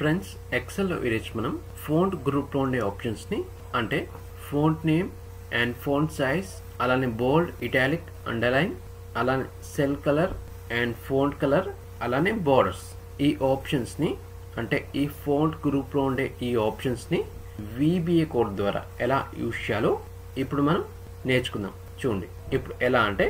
Friends, ఎక్సెల్లో ఈరోజు మనం font గ్రూప్లో ఉండే ఆప్షన్స్ని అంటే font name and font size, అలానే బోల్డ్, ఇటాలిక్, అండర్లైన్, అలానే cell colour and font colour, అలానే బార్డర్స్, ఈ ఆప్షన్స్ని అంటే ఈ ఫాంట్ గ్రూప్లో ఉండే ఈ ఆప్షన్స్ని VBA కోడ్ ద్వారా ఎలా యూజ్ చేయాలో ఇప్పుడు మనం నేర్చుకుందాం. చూడండి, ఇప్పుడు ఎలా అంటే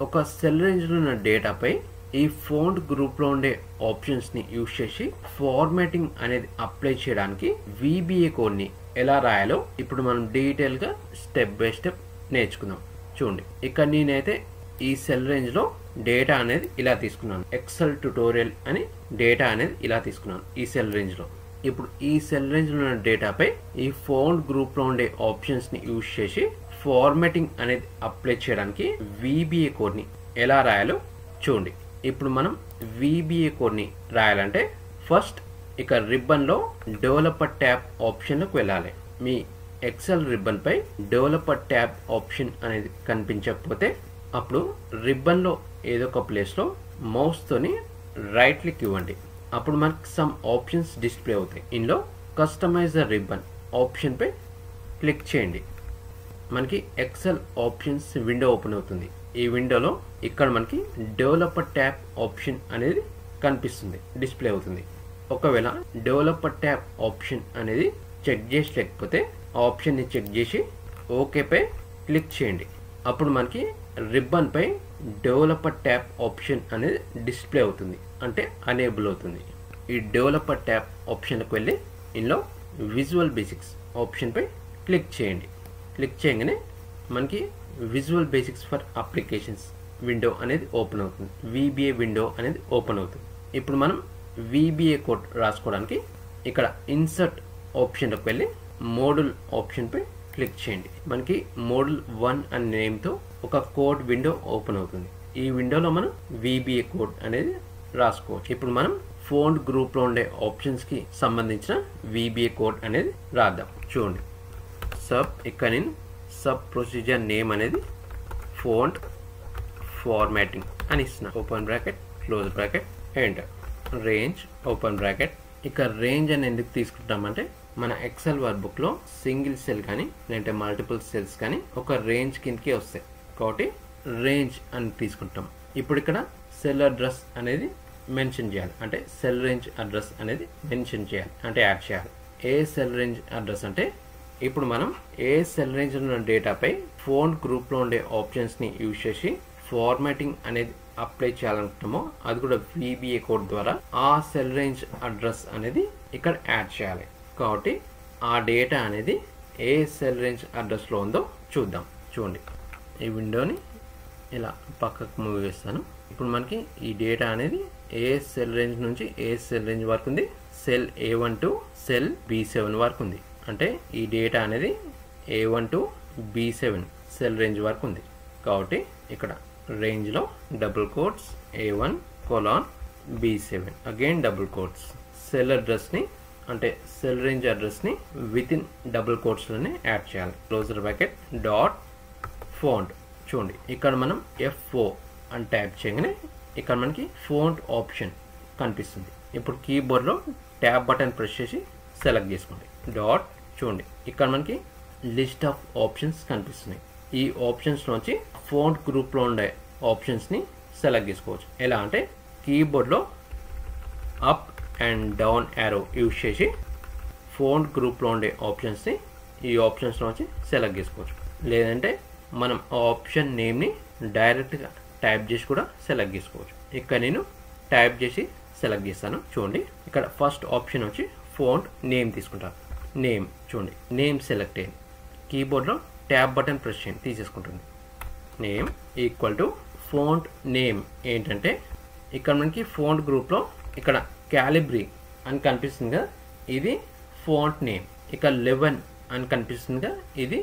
ఒక సెల్ రేంజ్లో ఉన్న డేటాపై ఈ ఫాంట్ గ్రూప్లో ఉండే ఆప్షన్స్ని యూజ్ చేసి ఫార్మాటింగ్ అనేది అప్లై చేయడానికి VBA కోడ్ని ఎలా రాయాలో ఇప్పుడు మనం డీటెయిల్గా స్టెప్ బై స్టెప్ నేర్చుకుందాం. చూడండి, ఇక్కడ నేనైతే ఈ సెల్ రేంజ్లో డేటా అనేది ఇలా తీసుకున్నాను. ఎక్సెల్ ట్యుటోరియల్ అని డేటా అనేది ఇలా తీసుకున్నాను ఈ సెల్ రేంజ్లో. ఇప్పుడు ఈ సెల్ రేంజ్లో ఉన్న డేటాపై ఈ ఫాంట్ గ్రూప్లో ఉండే ఆప్షన్స్ని యూజ్ చేసి ఫార్మాటింగ్ అనేది అప్లై చేయడానికి VBA కోడ్ని ఎలా రాయాలో చూడండి. ఇప్పుడు మనం VBA కోడ్ని రాయాలంటే ఫస్ట్ ఇక రిబ్బన్లో డెవలపర్ ట్యాబ్ ఆప్షన్లోకి వెళ్ళాలి. మీ ఎక్సెల్ రిబ్బన్పై డెవలపర్ ట్యాబ్ ఆప్షన్ అనేది కనిపించకపోతే అప్పుడు రిబ్బన్లో ఏదో ఒక ప్లేస్లో మౌస్తోని రైట్ క్లిక్ ఇవ్వండి. అప్పుడు మనకి సమ్ ఆప్షన్స్ డిస్ప్లే అవుతాయి. ఇందులో కస్టమైజ్ ద రిబ్బన్ ఆప్షన్పై క్లిక్ చేయండి. మనకి ఎక్సెల్ ఆప్షన్స్ విండో ఓపెన్ అవుతుంది. ఈ విండోలో ఇక్కడ మనకి డెవలపర్ ట్యాబ్ ఆప్షన్ అనేది కనిపిస్తుంది, డిస్ప్లే అవుతుంది. ఒకవేళ డెవలపర్ ట్యాబ్ ఆప్షన్ అనేది చెక్ చేసి లేకపోతే ఆప్షన్ని చెక్ చేసి ఓకేపై క్లిక్ చేయండి. అప్పుడు మనకి రిబ్బన్ పై డెవలపర్ ట్యాబ్ ఆప్షన్ అనేది డిస్ప్లే అవుతుంది, అంటే అనేబుల్ అవుతుంది. ఈ డెవలపర్ ట్యాబ్ ఆప్షన్కి వెళ్ళి ఇందులో విజువల్ బేసిక్స్ ఆప్షన్పై క్లిక్ చేయండి. క్లిక్ చేయగానే మనకి visual basics for applications window అనేది ఓపెన్ అవుతుంది. VBA విండో అనేది ఓపెన్ అవుతుంది. ఇప్పుడు మనం VBA కోడ్ రాసుకోవడానికి ఇక్కడ ఇన్సర్ట్ ఆప్షన్లోకి వెళ్ళి మోడల్ ఆప్షన్పై క్లిక్ చేయండి. మనకి మోడల్ 1 అనే నేమ్తో ఒక కోడ్ విండో ఓపెన్ అవుతుంది. ఈ విండోలో మనం VBA కోడ్ అనేది రాసుకోవచ్చు. ఇప్పుడు మనం ఫాంట్ గ్రూప్లో ఉండే ఆప్షన్స్కి సంబంధించిన VBA కోడ్ అనేది రాద్దాం. చూడండి, ఇక్కడ నేను సబ్ ప్రొసీజర్ నేమ్ అనేది ఫాంట్ ఫార్మాటింగ్ అని ఇస్తున్నా. Open bracket, close bracket, enter. Range, open bracket. ఇక రేంజ్ అని ఎందుకు తీసుకుంటామంటే మన ఎక్సెల్ వర్క్బుక్లో సింగిల్ సెల్ కానీ లేదంటే మల్టిపుల్ సెల్స్ కానీ ఒక రేంజ్ కిందకి వస్తాయి కాబట్టి రేంజ్ అని తీసుకుంటాం. ఇప్పుడు ఇక్కడ సెల్ అడ్రస్ అనేది మెన్షన్ చేయాలి, అంటే సెల్ రేంజ్ అడ్రస్ అనేది మెన్షన్ చేయాలి, అంటే యాడ్ చేయాలి. ఏ సెల్ రేంజ్ అడ్రస్ అంటే ఇప్పుడు మనం ఏ సెల్ రేంజ్ ఉన్న డేటాపై ఫాంట్ గ్రూప్లో ఉండే ఆప్షన్స్ని యూజ్ చేసి ఫార్మాటింగ్ అనేది అప్లై చేయాలనుకుంటామో అది కూడా VBA కోడ్ ద్వారా ఆ సెల్ రేంజ్ అడ్రస్ అనేది ఇక్కడ యాడ్ చేయాలి. కాబట్టి ఆ డేటా అనేది ఏ సెల్ రేంజ్ అడ్రస్లో ఉందో చూద్దాం. చూడండి, ఈ విండోని ఇలా పక్కకు మూవ్ చేస్తాను. ఇప్పుడు మనకి ఈ డేటా అనేది ఏ సెల్ రేంజ్ నుంచి ఏ సెల్ రేంజ్ వరకు ఉంది. Cell A1 to cell B7 వరకు ఉంది. అంటే ఈ డేటా అనేది A1 to B7 cell range వరకు ఉంది. కాబట్టి ఇక్కడ రేంజ్లో double quotes A1 colon B7 again double quotes cell అడ్రస్ని అంటే సెల్ రేంజ్ అడ్రస్ని విత్ ఇన్ డబుల్ కోట్స్లోనే యాడ్ చేయాలి. Closure bracket dot font. చూడండి, ఇక్కడ మనం F4 అని టైప్ చేయగానే ఇక్కడ మనకి ఫాంట్ ఆప్షన్ కనిపిస్తుంది. ఇప్పుడు కీబోర్డ్లో ట్యాబ్ బటన్ ప్రెస్ చేసి సెలెక్ట్ చేసుకోండి. డాట్. చూడండి, ఇక్కడ మనకి లిస్ట్ ఆఫ్ ఆప్షన్స్ కనిపిస్తున్నాయి. ఈ ఆప్షన్స్ నుంచి ఫాంట్ గ్రూప్లో ఉండే ఆప్షన్స్ని సెలెక్ట్ చేసుకోవచ్చు. ఎలా అంటే కీబోర్డ్లో up and down arrow use చేసి ఫాంట్ గ్రూప్లో ఉండే ఆప్షన్స్ని ఈ ఆప్షన్స్ నుంచి సెలెక్ట్ చేసుకోవచ్చు. లేదంటే మనం ఆ ఆప్షన్ నేమ్ని డైరెక్ట్గా టైప్ చేసి కూడా సెలెక్ట్ చేసుకోవచ్చు. ఇక్కడ నేను టైప్ చేసి సెలెక్ట్ చేస్తాను. చూడండి, ఇక్కడ ఫస్ట్ ఆప్షన్ వచ్చి ఫాంట్ నేమ్ తీసుకుంటాను. నేమ్. చూడండి, నేమ్ సెలెక్ట్ అయ్యింది. కీబోర్డ్లో ట్యాబ్ బటన్ ప్రెస్ చేయండి, తీసేసుకుంటుంది. Name equal to font name ఏంటంటే ఇక్కడ మనకి ఫాంట్ గ్రూప్లో ఇక్కడ క్యాలిబ్రీ అని కనిపిస్తుంది కదా, ఇది ఫాంట్ నేమ్. ఇక్కడ 11 అని కనిపిస్తుంది కదా, ఇది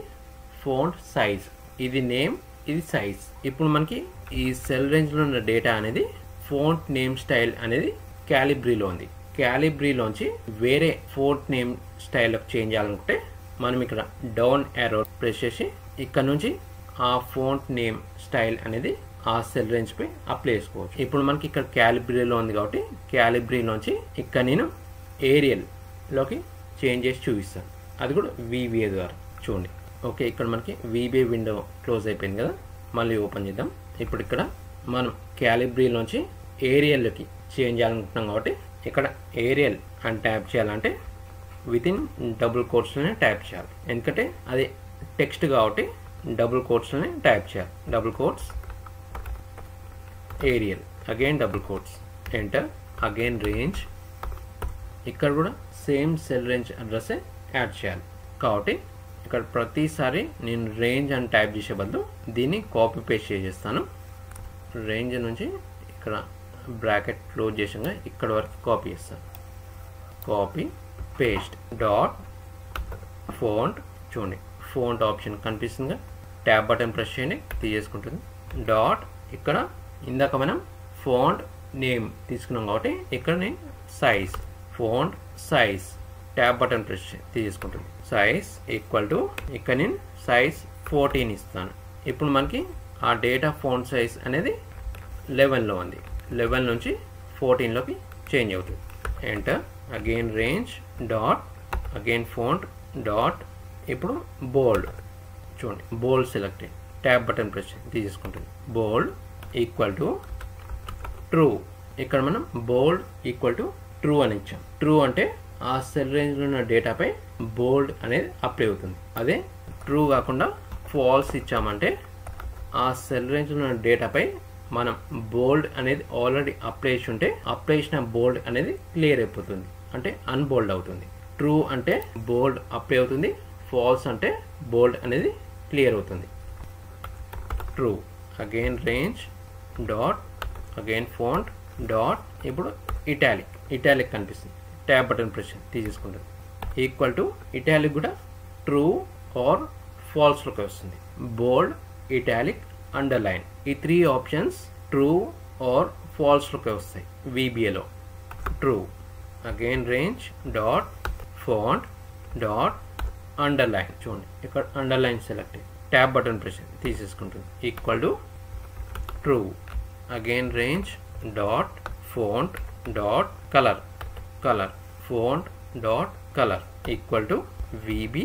ఫాంట్ సైజ్. ఇది నేమ్, ఇది సైజ్. ఇప్పుడు మనకి ఈ సెల్ రేంజ్లో ఉన్న డేటా అనేది ఫాంట్ నేమ్ స్టైల్ అనేది క్యాలిబ్రీలో ఉంది. క్యాలిబ్రీలోంచి వేరే ఫాంట్ నేమ్ స్టైల్లోకి చేంజ్ చేయాలనుకుంటే మనం ఇక్కడ డౌన్ యారో ప్రెస్ చేసి ఇక్కడ నుంచి ఆ ఫాంట్ నేమ్ స్టైల్ అనేది ఆ సెల్ రేంజ్ పై అప్లై చేసుకోవచ్చు. ఇప్పుడు మనకి ఇక్కడ క్యాలిబ్రీలో ఉంది కాబట్టి క్యాలిబ్రీలోంచి ఇక్కడ నేను ఏరియల్లోకి చేంజ్ చేసి చూపిస్తాను, అది కూడా VBA ద్వారా. చూడండి, ఓకే, ఇక్కడ మనకి VBA విండో క్లోజ్ అయిపోయింది కదా, మళ్ళీ ఓపెన్ చేద్దాం. ఇప్పుడు ఇక్కడ మనం క్యాలిబ్రీలోంచి ఏరియల్లోకి చేంజ్ చేయాలనుకుంటున్నాం కాబట్టి ఇక్కడ ఏరియల్ అని ట్యాప్ చేయాలంటే వితిన్ డబుల్ కోట్స్లోనే ట్యాప్ చేయాలి, ఎందుకంటే అది టెక్స్ట్ కాబట్టి డబుల్ కోట్స్లోనే ట్యాప్ చేయాలి. Double quotes Arial, again double quotes, enter, again range. ఇక్కడ కూడా సేమ్ సెల్ రేంజ్ అడ్రస్సే యాడ్ చేయాలి కాబట్టి ఇక్కడ ప్రతిసారి నేను రేంజ్ అని టైప్ చేసే బదులు దీన్ని కాపీ పేస్ట్ చేసేస్తాను. రేంజ్ నుంచి ఇక్కడ బ్రాకెట్ క్లోజ్ చేసాక ఇక్కడ వరకు కాపీ చేస్తాను. Copy paste dot font. చూడండి, ఫోంట్ ఆప్షన్ కనిపిస్తుందిగా, ట్యాబ్ బటన్ ప్రెస్ చేయండి, తీసేసుకుంటుంది. డాట్ ఇక్కడ ఇందాక మనం ఫోంట్ నేమ్ తీసుకున్నాం కాబట్టి ఇక్కడ నేను size, font size, tab button press తీసుకుంటుంది. సైజ్ ఈక్వల్ టు ఇక్కడ నేను సైజ్ 14 ఇస్తాను. ఇప్పుడు మనకి ఆ డేటా ఫోంట్ సైజ్ అనేది 11లో ఉంది, 11 నుంచి 14లోకి చేంజ్ అవుతుంది. Enter, again range dot, again font dot. ఇప్పుడు బోల్డ్, చూడండి బోల్డ్ సెలెక్టెడ్, ట్యాబ్ బటన్ ప్రెస్ తీసుకుంటుంది. బోల్డ్ ఈక్వల్ టు ట్రూ. ఇక్కడ మనం బోల్డ్ ఈక్వల్ టు ట్రూ అని ఇచ్చాం. ట్రూ అంటే ఆ సెల్ రేంజ్లో ఉన్న డేటాపై బోల్డ్ అనేది అప్లై అవుతుంది. అదే ట్రూ కాకుండా ఫాల్స్ ఇచ్చామంటే ఆ సెల్ రేంజ్లో ఉన్న డేటాపై మనం బోల్డ్ అనేది ఆల్రెడీ అప్లై చేసి ఉంటే అప్లై చేసిన బోల్డ్ అనేది క్లియర్ అయిపోతుంది, అంటే అన్బోల్డ్ అవుతుంది. ట్రూ అంటే బోల్డ్ అప్లై అవుతుంది, ఫాల్స్ అంటే బోల్డ్ అనేది క్లియర్ అవుతుంది. True, again range dot, again font dot. ఇప్పుడు ఇటాలిక్ కనిపిస్తుంది, ట్యాబ్ బటన్ ప్రెస్ తీసేసుకుంటుంది. ఈక్వల్ టు ఇటాలిక్ కూడా ట్రూ ఆర్ ఫాల్స్లోకి వస్తుంది. బోల్డ్, ఇటాలిక్, అండర్లైన్, ఈ 3 ఆప్షన్స్ ట్రూ ఆర్ ఫాల్స్లోకి వస్తాయి VBAలో. True, again range dot font dot underline. చూడండి ఇక్కడ underline select, tab button press తీసేసుకుంటుంది. Equal to true, again range dot font dot colour, font dot colour equal to VB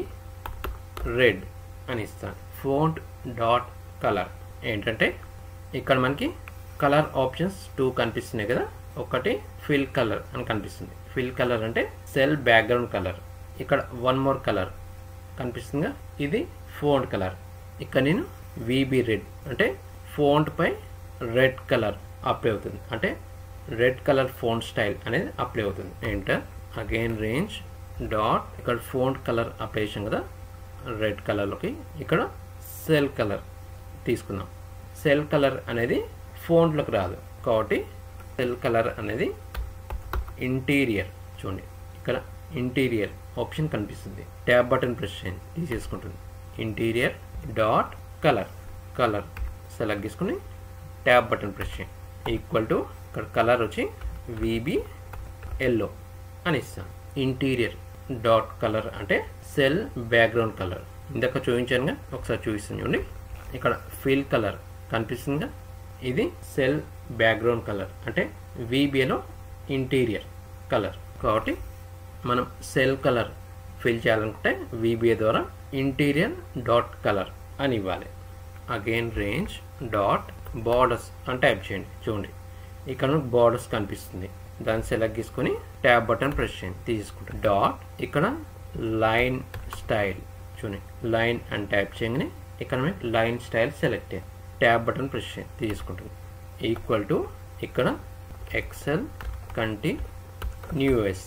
red అని ఇస్తాను. Font dot colour ఏంటంటే ఇక్కడ మనకి colour options 2 కనిపిస్తున్నాయి కదా. ఒకటి ఫిల్ కలర్ అని కనిపిస్తుంది. ఫిల్ కలర్ అంటే సెల్ బ్యాక్గ్రౌండ్ కలర్. ఇక్కడ 1 మోర్ కలర్ కనిపిస్తుందిగా, ఇది ఫాంట్ కలర్. ఇక్కడ నేను VB రెడ్ అంటే ఫాంట్ పై రెడ్ కలర్ అప్లై అవుతుంది, అంటే రెడ్ కలర్ ఫాంట్ స్టైల్ అనేది అప్లై అవుతుంది. ఎంటర్, అగైన్ రేంజ్ డాట్, ఇక్కడ ఫాంట్ కలర్ అప్లై చేసాం కదా రెడ్ కలర్లోకి, ఇక్కడ సెల్ కలర్ తీసుకుందాం. సెల్ కలర్ అనేది ఫాంట్లోకి రాదు కాబట్టి సెల్ కలర్ అనేది ఇంటీరియర్. చూడండి ఇక్కడ ఇంటీరియర్ ఆప్షన్ కనిపిస్తుంది, ట్యాబ్ బటన్ ప్రెస్ చేయండి, తీసేసుకుంటుంది. ఇంటీరియర్ డాట్ కలర్ సెలెక్ట్ చేసుకుని ట్యాబ్ బటన్ ప్రెస్ చేయండి. ఈక్వల్ టు ఇక్కడ కలర్ వచ్చి VB ఎల్లో అని ఇస్తాను. ఇంటీరియర్ డాట్ కలర్ అంటే సెల్ బ్యాక్గ్రౌండ్ కలర్. ఇందాక చూపించానుగా, ఒకసారి చూపిస్తాను చూడండి. ఇక్కడ ఫిల్ కలర్ కనిపిస్తుందిగా, ఇది సెల్ బ్యాక్గ్రౌండ్ కలర్ అంటే VBAలో ఇంటీరియర్ కలర్ కాబట్టి మనం సెల్ కలర్ ఫిల్ చేయాలనుకుంటే VBA ద్వారా ఇంటీరియర్ డాట్ కలర్ అని ఇవ్వాలి. అగైన్ రేంజ్ డాట్ బార్డర్స్ అని టైప్ చేయండి. చూడండి ఇక్కడ బార్డర్స్ కనిపిస్తుంది, దాన్ని సెలెక్ట్ చేసుకొని ట్యాబ్ బటన్ ప్రెస్ చేయండి, తీసుకుంటాం. డాట్ ఇక్కడ లైన్ స్టైల్, చూడండి లైన్ అని టైప్ చేయగానే ఇక్కడ మీకు లైన్ స్టైల్ సెలెక్ట్ చేయండి, ట్యాబ్ బటన్ ప్రెస్ చేయండి, తీసుకుంటుంది. ఈక్వల్ టు ఇక్కడ ఎక్సెల్ కంటిన్యూఎస్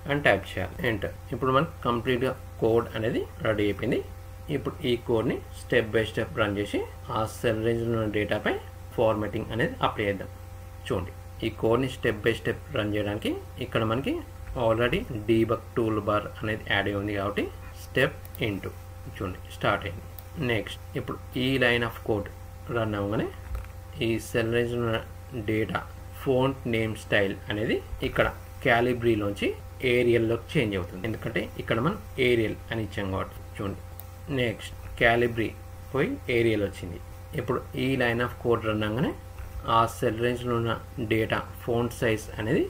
అని టైప్ చేయాలి. ఎంటర్. ఇప్పుడు మనకి కంప్లీట్గా కోడ్ అనేది రెడీ అయిపోయింది. ఇప్పుడు ఈ కోడ్ని స్టెప్ బై స్టెప్ రన్ చేసి ఆ సెల్ రేంజ్లో ఉన్న డేటాపై ఫార్మాటింగ్ అనేది అప్లై చేద్దాం. చూడండి ఈ కోడ్ని స్టెప్ బై స్టెప్ రన్ చేయడానికి ఇక్కడ మనకి ఆల్రెడీ డీబగ్ టూల్ బార్ అనేది యాడ్ అయి ఉంది కాబట్టి స్టెప్ ఇంటూ చూడండి స్టార్ట్ అయింది. నెక్స్ట్ ఇప్పుడు ఈ లైన్ ఆఫ్ కోడ్ రన్ అవ్వగానే ఈ సెల్ రేంజ్లో ఉన్న డేటా ఫోంట్ నేమ్ స్టైల్ అనేది ఇక్కడ క్యాలిబ్రీలోంచి ఏరియల్లోకి చేంజ్ అవుతుంది, ఎందుకంటే ఇక్కడ మనం ఏరియల్ అని ఇచ్చాం కాబట్టి. చూడండి నెక్స్ట్ క్యాలిబ్రీ పోయి ఏరియల్ వచ్చింది. ఇప్పుడు ఈ లైన్ ఆఫ్ కోడ్ రన్ అవ్వగానే ఆ సెల్ రేంజ్లో ఉన్న డేటా ఫోంట్ సైజ్ అనేది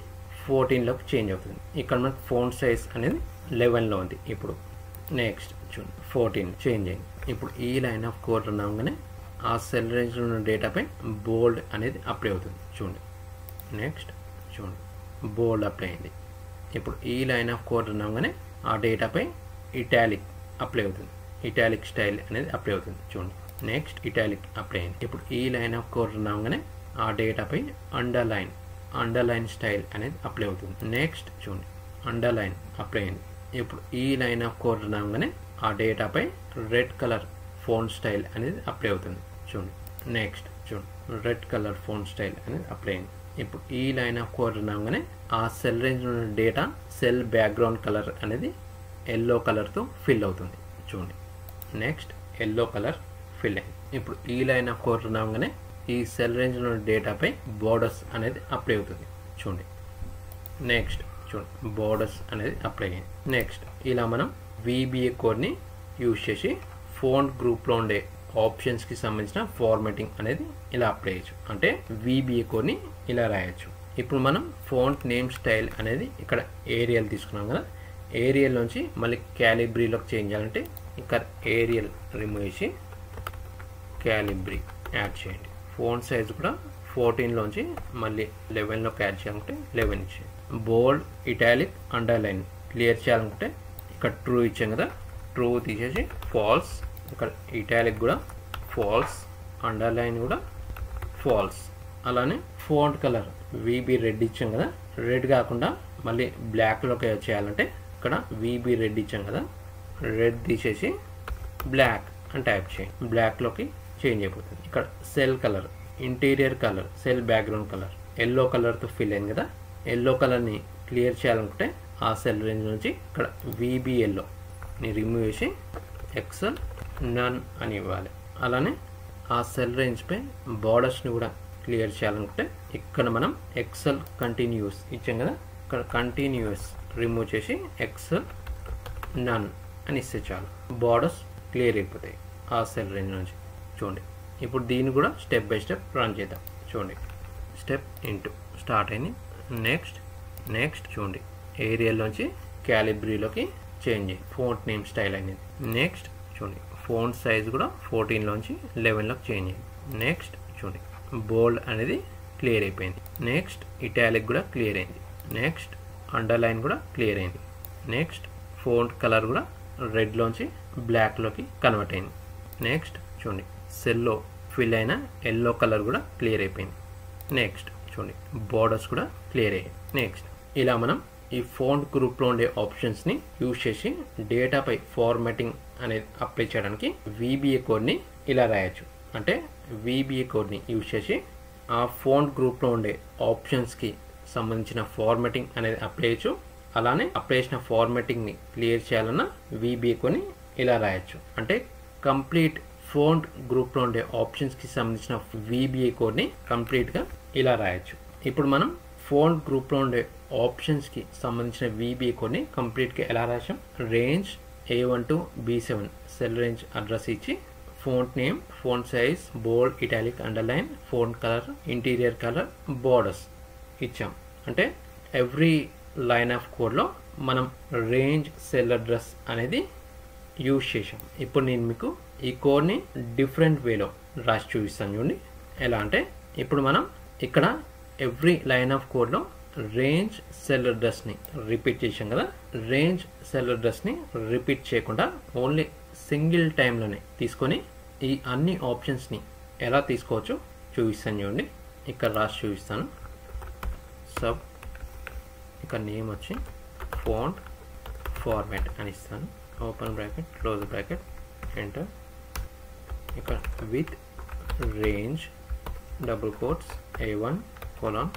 14లోకి చేంజ్ అవుతుంది. ఇక్కడ మనకు ఫోన్ సైజ్ అనేది 11లో ఉంది. ఇప్పుడు నెక్స్ట్ చూడండి 14 చేంజ్ అయింది. ఇప్పుడు ఈ లైన్ ఆఫ్ కోడ్ రన్ అవగానే ఆ సెల్ రేంజ్లో ఉన్న డేటాపై బోల్డ్ అనేది అప్లై అవుతుంది. చూడండి నెక్స్ట్ చూడండి బోల్డ్ అప్లై అయింది. ఇప్పుడు ఈ లైన్ ఆఫ్ కోడ్ రన్ అవగానే ఆ డేటాపై ఇటాలిక్ అప్లై అవుతుంది. ఇటాలిక్ స్టైల్ అనేది అప్లై అవుతుంది. చూడండి నెక్స్ట్ ఇటాలిక్ అప్లై అయింది. ఇప్పుడు ఈ లైన్ ఆఫ్ కోడ్ రన్ అవగానే ఆ డేటాపై అండర్లైన్ స్టైల్ అనేది అప్లై అవుతుంది. నెక్స్ట్ చూడండి అండర్లైన్ అప్లై అయింది. ఇప్పుడు ఈ లైన్ ఆఫ్ కోడ్ రన్ అవగానే ఆ డేటాపై రెడ్ కలర్ ఫోన్ స్టైల్ అనేది అప్లై అవుతుంది. చూడండి నెక్స్ట్ చూడండి రెడ్ కలర్ ఫోన్ స్టైల్ అనేది అప్లై అయింది. ఇప్పుడు ఈ లైన్ ఆఫ్ కోడ్ రన్ అవగానే ఆ సెల్ రేంజ్ ఉన్న డేటా సెల్ బ్యాక్గ్రౌండ్ కలర్ అనేది ఎల్లో కలర్తో ఫిల్ అవుతుంది. చూడండి నెక్స్ట్ ఎల్లో కలర్ ఫిల్ అయింది. ఇప్పుడు ఈ లైన్ ఆఫ్ కోడ్ రన్ అవగానే ఈ సెల్ రేంజ్లో డేటాపై బోర్డర్స్ అనేది అప్లై అవుతుంది. చూడండి నెక్స్ట్ చూడండి బోర్డర్స్ అనేది అప్లై అయింది. నెక్స్ట్ ఇలా మనం VBA కోడ్ని యూజ్ చేసి ఫోంట్ గ్రూప్లో ఉండే ఆప్షన్స్కి సంబంధించిన ఫార్మాటింగ్ అనేది ఇలా అప్లై చేయొచ్చు. అంటే VBA కోడ్ని ఇలా రాయొచ్చు. ఇప్పుడు మనం ఫోంట్ నేమ్ స్టైల్ అనేది ఇక్కడ ఏరియల్ తీసుకున్నాం కదా, ఏరియల్ నుంచి మళ్ళీ క్యాలిబ్రీలోకి చేంజ్ చేయాలంటే ఇక్కడ ఏరియల్ రిమూవ్ చేసి క్యాలిబ్రీ యాడ్ చేయండి. ఫోన్ సైజ్ కూడా 14లోంచి మళ్ళీ 11లోకి యాడ్ చేయాలంటే 11 ఇచ్చేయండి. బోల్డ్ ఇటాలిక్ అండర్లైన్ క్లియర్ చేయాలనుకుంటే ఇక్కడ ట్రూ ఇచ్చాం కదా, ట్రూ తీసేసి ఫాల్స్, ఇక్కడ ఇటాలిక్ కూడా ఫాల్స్, అండర్లైన్ కూడా ఫాల్స్. అలానే ఫోంట్ కలర్ VB రెడ్ ఇచ్చాం కదా, రెడ్ కాకుండా మళ్ళీ బ్లాక్లోకి చేయాలంటే ఇక్కడ VB రెడ్ ఇచ్చాం కదా, రెడ్ తీసేసి బ్లాక్ అని టైప్ చేయండి. బ్లాక్లోకి చేంజ్ అయిపోతుంది. ఇక్కడ cell colour interior colour cell background colour yellow కలర్తో ఫిల్ అయింది కదా, ఎల్లో కలర్ని క్లియర్ చేయాలనుకుంటే ఆ సెల్ రేంజ్ నుంచి ఇక్కడ VB ఎల్లోని రిమూవ్ చేసి ఎక్సెల్ నన్ అని ఇవ్వాలి. అలానే ఆ సెల్ రేంజ్పై బార్డర్స్ని కూడా క్లియర్ చేయాలనుకుంటే ఇక్కడ మనం ఎక్సెల్ కంటిన్యూస్ ఇచ్చాం కదా, ఇక్కడ కంటిన్యూస్ రిమూవ్ చేసి ఎక్సెల్ నన్ అని ఇస్తే చాలు, బార్డర్స్ క్లియర్ అయిపోతాయి ఆ సెల్ రేంజ్ నుంచి. చూడండి ఇప్పుడు దీన్ని కూడా స్టెప్ బై స్టెప్ రన్ చేద్దాం. చూడండి స్టెప్ ఇంటూ స్టార్ట్ అయింది. నెక్స్ట్ చూడండి ఏరియల్లోంచి క్యాలిబ్రీలోకి చేంజ్ అయ్యి ఫోంట్ నేమ్ స్టైల్ అయింది. నెక్స్ట్ చూడండి ఫోంట్ సైజ్ కూడా 14లోంచి 11లోకి చేంజ్ అయింది. నెక్స్ట్ చూడండి బోల్డ్ అనేది క్లియర్ అయిపోయింది. నెక్స్ట్ ఇటాలిక్ కూడా క్లియర్ అయింది. నెక్స్ట్ అండర్లైన్ కూడా క్లియర్ అయింది. నెక్స్ట్ ఫోంట్ కలర్ కూడా రెడ్లోంచి బ్లాక్లోకి కన్వర్ట్ అయింది. నెక్స్ట్ చూడండి సెల్లో ఫిల్ అయిన ఎల్లో కలర్ కూడా క్లియర్ అయిపోయింది. నెక్స్ట్ చూడండి బార్డర్స్ కూడా క్లియర్ అయ్యాయి. నెక్స్ట్ ఇలా మనం ఈ ఫోంట్ గ్రూప్లో ఉండే ఆప్షన్స్ని యూజ్ చేసి డేటాపై ఫార్మాటింగ్ అనేది అప్లై చేయడానికి VBA కోడ్ని ఇలా రాయొచ్చు. అంటే VBA కోడ్ని యూజ్ చేసి ఆ ఫోంట్ గ్రూప్లో ఉండే ఆప్షన్స్కి సంబంధించిన ఫార్మాటింగ్ అనేది అప్లై చేయొచ్చు. అలానే అప్లై చేసిన ఫార్మాటింగ్ని క్లియర్ చేయాలన్నా VBA కోడ్ని ఇలా రాయొచ్చు. అంటే కంప్లీట్ ఫోంట్ గ్రూప్లో ఉండే ఆప్షన్స్కి సంబంధించిన VBA కోడ్ని కంప్లీట్గా ఇలా రాయొచ్చు. ఇప్పుడు మనం ఫోంట్ గ్రూప్లో ఉండే ఆప్షన్స్కి సంబంధించిన VBA కోడ్ని కంప్లీట్గా ఎలా రాసాం, range A1 to B7 cell range address ఇచ్చి font name, font size, bold, italic, underline, font colour, interior colour, borders ఇచ్చాం. అంటే ఎవ్రీ లైన్ ఆఫ్ కోడ్లో మనం రేంజ్, సెల్ అడ్రస్ అనేది యూజ్ చేసాం. ఇప్పుడు నేను మీకు ఈ కోడ్ని డిఫరెంట్ వేలో రాసి చూపిస్తాను. చూడండి ఎలా అంటే ఇప్పుడు మనం ఇక్కడ ఎవ్రీ లైన్ ఆఫ్ కోడ్లో రేంజ్, సెల్ అడ్రస్ని రిపీట్ చేసాం కదా, రేంజ్, సెల్ అడ్రస్ని రిపీట్ చేయకుండా ఓన్లీ సింగిల్ టైంలోనే తీసుకొని ఈ అన్ని ఆప్షన్స్ని ఎలా తీసుకోవచ్చో చూపిస్తాను. చూడండి ఇక్కడ రాసి చూపిస్తాను. సబ్ ఇక్కడ నేమ్ వచ్చి ఫాంట్ ఫార్మాట్ అని ఇస్తాను. Open bracket, close bracket, enter. ఇక్కడ with range double quotes A1 colon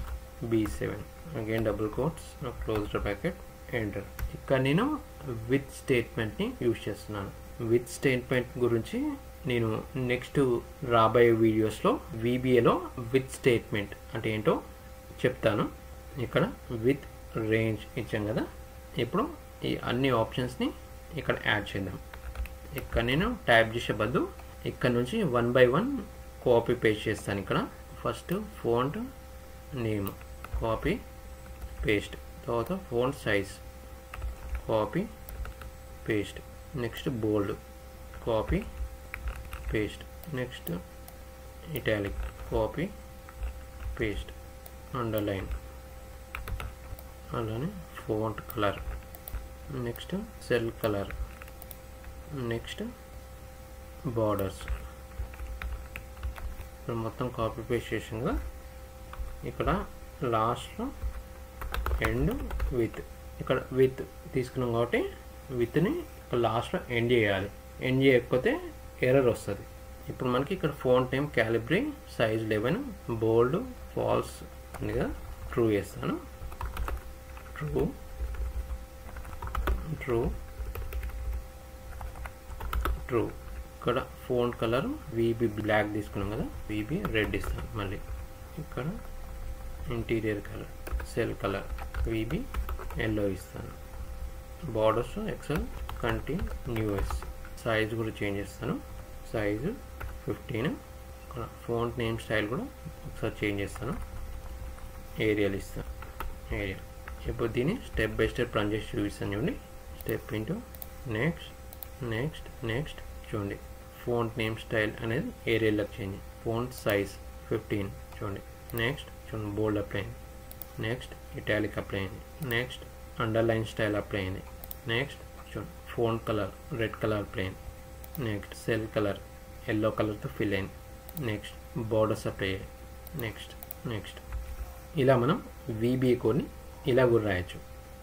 B7 again double quotes, close bracket, enter. ఇక్కడ నేను విత్ స్టేట్మెంట్ని యూజ్ చేస్తున్నాను. విత్ స్టేట్మెంట్ గురించి నేను నెక్స్ట్ రాబోయే వీడియోస్లో VBAలో విత్ స్టేట్మెంట్ అంటే ఏంటో చెప్తాను. ఇక్కడ విత్ రేంజ్ ఇచ్చాం కదా, ఇప్పుడు ఈ అన్ని ఆప్షన్స్ని ఇక్కడ యాడ్ చేద్దాం. ఇక్కడ నేను టైప్ చేసే బదులు ఇక్కడ నుంచి 1 by 1 కాపీ పేస్ట్ చేస్తాను. ఇక్కడ first font name copy paste. తర్వాత font size copy paste. Next bold copy paste. Next italic copy paste. Underline, అలానే font colour, next cell colour, next borders. ఇప్పుడు మొత్తం కాపీ పేస్ట్ చేసాం కదా. ఇక్కడ లాస్ట్లో ఎండ్ విత్, ఇక్కడ విత్ తీసుకున్నాం కాబట్టి విత్ని ఇక్కడ లాస్ట్లో ఎండ్ చేయాలి. ఎండ్ చేయకపోతే ఎర్రర్ వస్తుంది. ఇప్పుడు మనకి ఇక్కడ font name Calibri, size 11, bold, false అనిగా ట్రూ చేస్తాను. True true true. ఇక్కడ ఫోంట్ కలర్ వీబీ బ్లాక్ తీసుకున్నాం కదా, వీబీ రెడ్ ఇస్తాను. మళ్ళీ ఇక్కడ interior colour cell colour VB yellow ఇస్తాను. Borders excel continuous. సైజ్ కూడా చేంజ్ చేస్తాను. సైజు 15. ఇక్కడ ఫోంట్ నేమ్ స్టైల్ కూడా ఒకసారి చేంజ్ చేస్తాను. ఏరియల్ ఇస్తాను. ఏరియల్. ఇప్పుడు దీన్ని స్టెప్ బై స్టెప్ రన్ చేసి చూపిస్తాను. చూడండి. Step into next next next. చూడండి ఫోంట్ నేమ్ స్టైల్ అనేది ఏరియల్లోకి చేంజ్. Font size 15. చూడండి. నెక్స్ట్ చూడండి బోల్డ్ అప్లై అయింది. నెక్స్ట్ ఇటాలిక్ అప్లై అయింది. నెక్స్ట్ అండర్లైన్ స్టైల్ అప్లై అయింది. నెక్స్ట్ చూడండి font colour red colour apply అయింది. నెక్స్ట్ సెల్ కలర్ ఎల్లో కలర్తో ఫిల్ అయింది. నెక్స్ట్ బార్డర్స్ అప్లై అయ్యాయి. Next next. ఇలా మనం వీబీఏ కోడ్ని ఇలా కూడా రాయొచ్చు.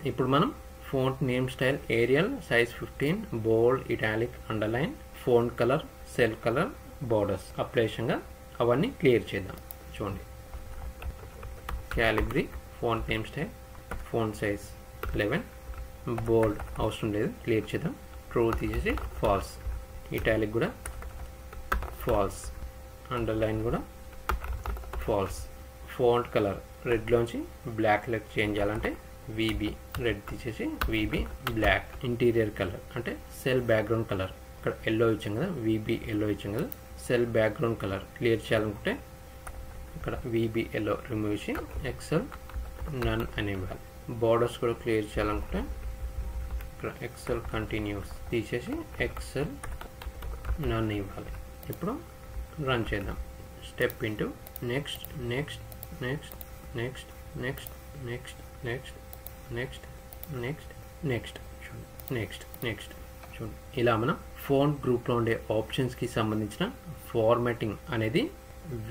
ఇప్పుడు మనం font name style Arial, size 15, బోల్డ్, italic, underline, font colour, cell colour, borders అప్లేషన్గా అవన్నీ క్లియర్ చేద్దాం. చూడండి. Calibri, font name style, font size 11, bold అవసరం లేదు, క్లియర్ చేద్దాం. ట్రూ తీసేసి ఫాల్స్. ఇటాలిక్ కూడా ఫాల్స్. అండర్లైన్ కూడా ఫాల్స్. ఫోంట్ కలర్ రెడ్లోంచి బ్లాక్లోకి చేంజ్ చేయాలంటే వీబీ రెడ్ తీసేసి వీబీ బ్లాక్. ఇంటీరియర్ కలర్ అంటే సెల్ బ్యాక్గ్రౌండ్ కలర్. ఇక్కడ ఎల్లో ఇచ్చాం కదా, వీబీ ఎల్లో ఇచ్చాం కదా. సెల్ బ్యాక్గ్రౌండ్ కలర్ క్లియర్ చేయాలనుకుంటే ఇక్కడ వీబీ ఎల్లో రిమూవ్ చేసి ఎక్సెల్ నన్ అని ఇవ్వాలి. బార్డర్స్ కూడా క్లియర్ చేయాలనుకుంటే ఇక్కడ ఎక్సెల్ కంటిన్యూస్ తీసేసి ఎక్సెల్ నన్ ఇవ్వాలి. ఇప్పుడు రన్ చేద్దాం. Step into next next next next next next next next next next చూడండి. నెక్స్ట్ నెక్స్ట్ చూడండి. ఇలా మనం ఫోంట్ గ్రూప్లో ఉండే ఆప్షన్స్కి సంబంధించిన ఫార్మాటింగ్ అనేది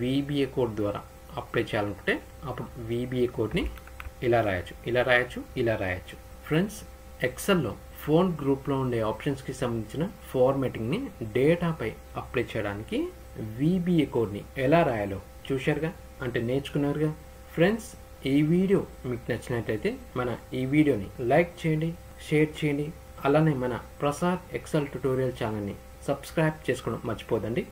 వీబీఏ కోడ్ ద్వారా అప్లై చేయాలనుకుంటే అప్పుడు వీబీఏ కోడ్ని ఇలా రాయొచ్చు, ఇలా రాయొచ్చు, ఇలా రాయొచ్చు. ఫ్రెండ్స్, ఎక్సెల్లో ఫోంట్ గ్రూప్లో ఉండే ఆప్షన్స్కి సంబంధించిన ఫార్మాటింగ్ని డేటాపై అప్లై చేయడానికి వీబీఏ కోడ్ని ఎలా రాయాలో చూశారుగా, అంటే నేర్చుకున్నారుగా. ఫ్రెండ్స్, ఈ వీడియో మీకు నచ్చినట్లయితే ఈ వీడియోని లైక్ చేయండి, షేర్ చేయండి. అలానే మన ప్రసాద్ ఎక్సెల్ ట్యుటోరియల్ ఛానల్ని సబ్స్క్రైబ్ చేసుకోవడం మర్చిపోదండి.